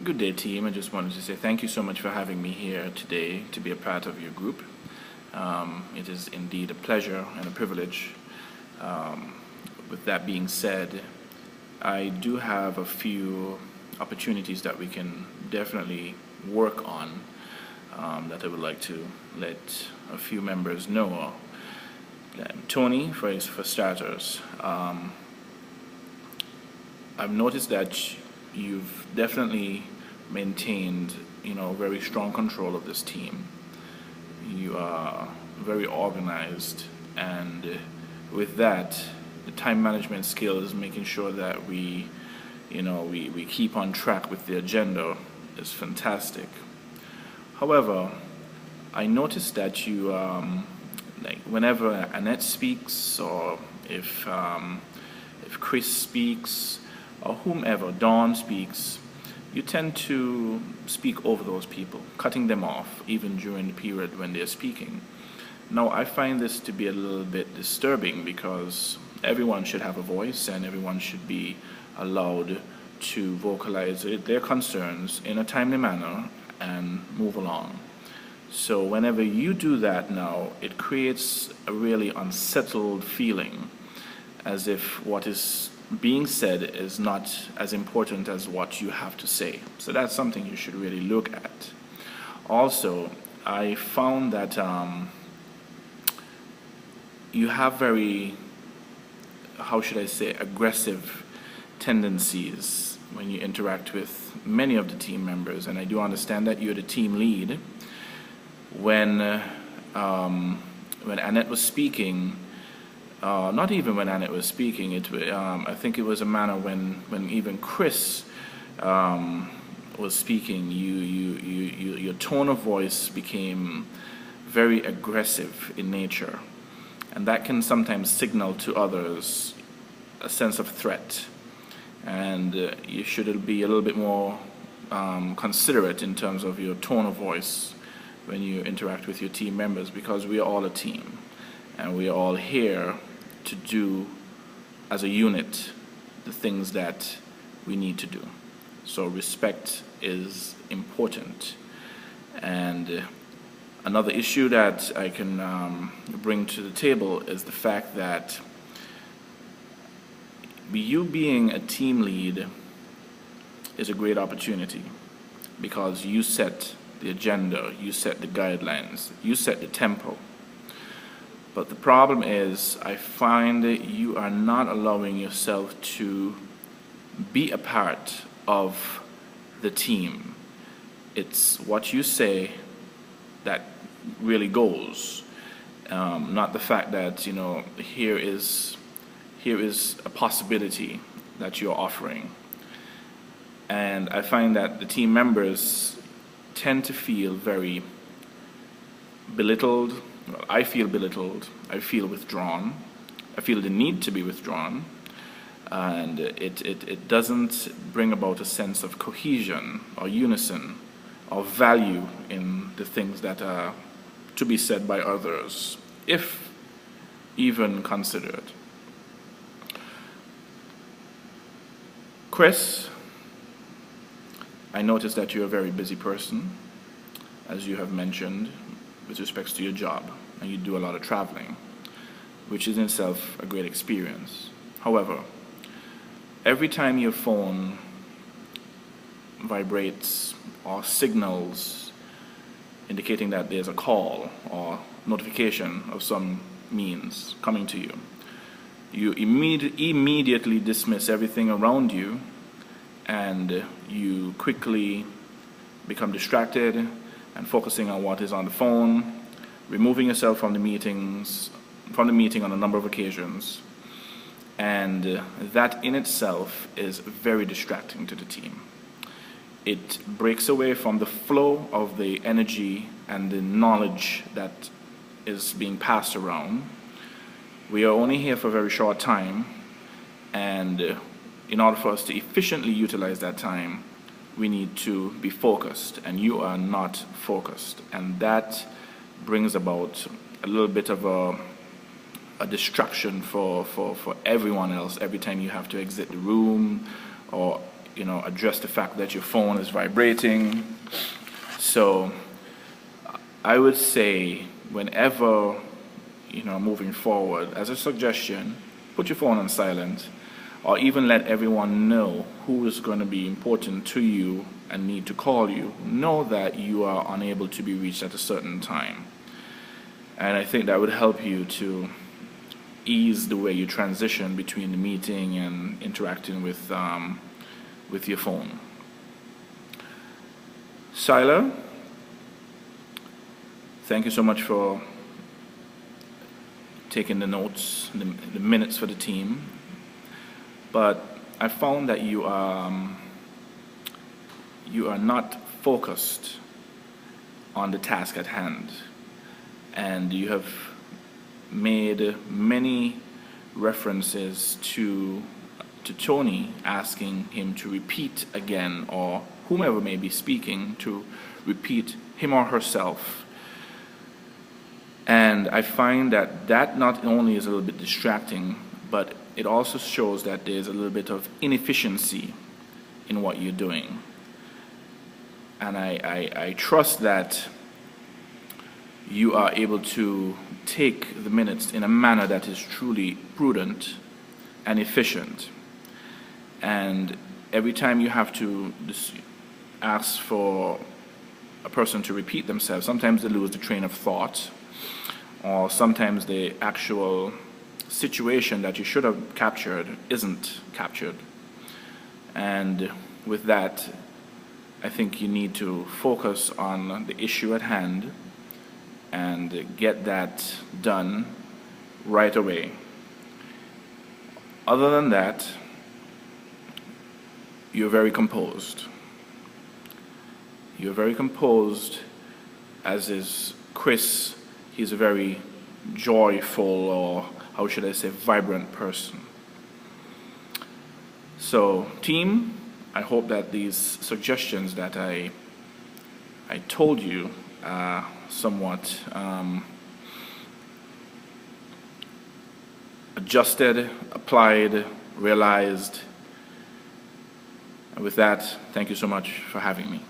Good day, team. I just wanted to say thank you so much for having me here today to be a part of your group. It is indeed a pleasure and a privilege. With that being said, I do have a few opportunities that we can definitely work on that I would like to let a few members know. Tony, for starters, I've noticed that you've definitely maintained, very strong control of this team. You are very organized, and with that, the time management skills, making sure that we keep on track with the agenda is fantastic. However, I noticed that you, like whenever Annette speaks, or if Chris speaks, or whomever, Dawn speaks, you tend to speak over those people, cutting them off, even during the period when they're speaking. Now, I find this to be a little bit disturbing because everyone should have a voice and everyone should be allowed to vocalize their concerns in a timely manner and move along. So whenever you do that now, it creates a really unsettled feeling, as if what is being said is not as important as what you have to say. So that's something you should really look at. Also, I found that you have very, how should I say, aggressive tendencies when you interact with many of the team members, and I do understand that you're the team lead. When Annette was speaking, not even when Annette was speaking, I think it was a manner when even Chris was speaking, your tone of voice became very aggressive in nature, and that can sometimes signal to others a sense of threat, and you should be a little bit more considerate in terms of your tone of voice when you interact with your team members, because we are all a team and we are all here to do as a unit the things that we need to do. So respect is important. And another issue that I can bring to the table is the fact that you being a team lead is a great opportunity, because you set the agenda, you set the guidelines, you set the tempo. But the problem is, I find that you are not allowing yourself to be a part of the team. It's what you say that really goes, not the fact that, here is a possibility that you're offering. And I find that the team members tend to feel very belittled. Well, I feel belittled, I feel withdrawn, I feel the need to be withdrawn, and it doesn't bring about a sense of cohesion or unison or value in the things that are to be said by others, if even considered. Chris, I noticed that you're a very busy person, as you have mentioned, with respect to your job, and you do a lot of traveling, which is in itself a great experience. However, every time your phone vibrates or signals indicating that there's a call or notification of some means coming to you, you immediately dismiss everything around you, and you quickly become distracted and focusing on what is on the phone, removing yourself from the meeting on a number of occasions, and that in itself is very distracting to the team. It breaks away from the flow of the energy and the knowledge that is being passed around. We are only here for a very short time, and in order for us to efficiently utilize that time, we need to be focused, and you are not focused, and that brings about a little bit of a distraction for everyone else every time you have to exit the room, or address the fact that your phone is vibrating. So I would say whenever, moving forward, as a suggestion, put your phone on silent, or even let everyone know who is going to be important to you and need to call you. Know that you are unable to be reached at a certain time. And I think that would help you to ease the way you transition between the meeting and interacting with your phone. Sila, thank you so much for taking the notes, the minutes for the team. But I found that you are not focused on the task at hand, and you have made many references to Tony, asking him to repeat again, or whomever may be speaking, to repeat him or herself. And I find that not only is a little bit distracting, but it also shows that there's a little bit of inefficiency in what you're doing. And I trust that you are able to take the minutes in a manner that is truly prudent and efficient. And every time you have to ask for a person to repeat themselves, sometimes they lose the train of thought, or sometimes the actual situation that you should have captured isn't captured. And with that, I think you need to focus on the issue at hand and get that done right away. Other than that, you're very composed. You're very composed, as is Chris. He's a very joyful, or how should I say, vibrant person. So, team, I hope that these suggestions that I told you are somewhat adjusted, applied, realized. And with that, thank you so much for having me.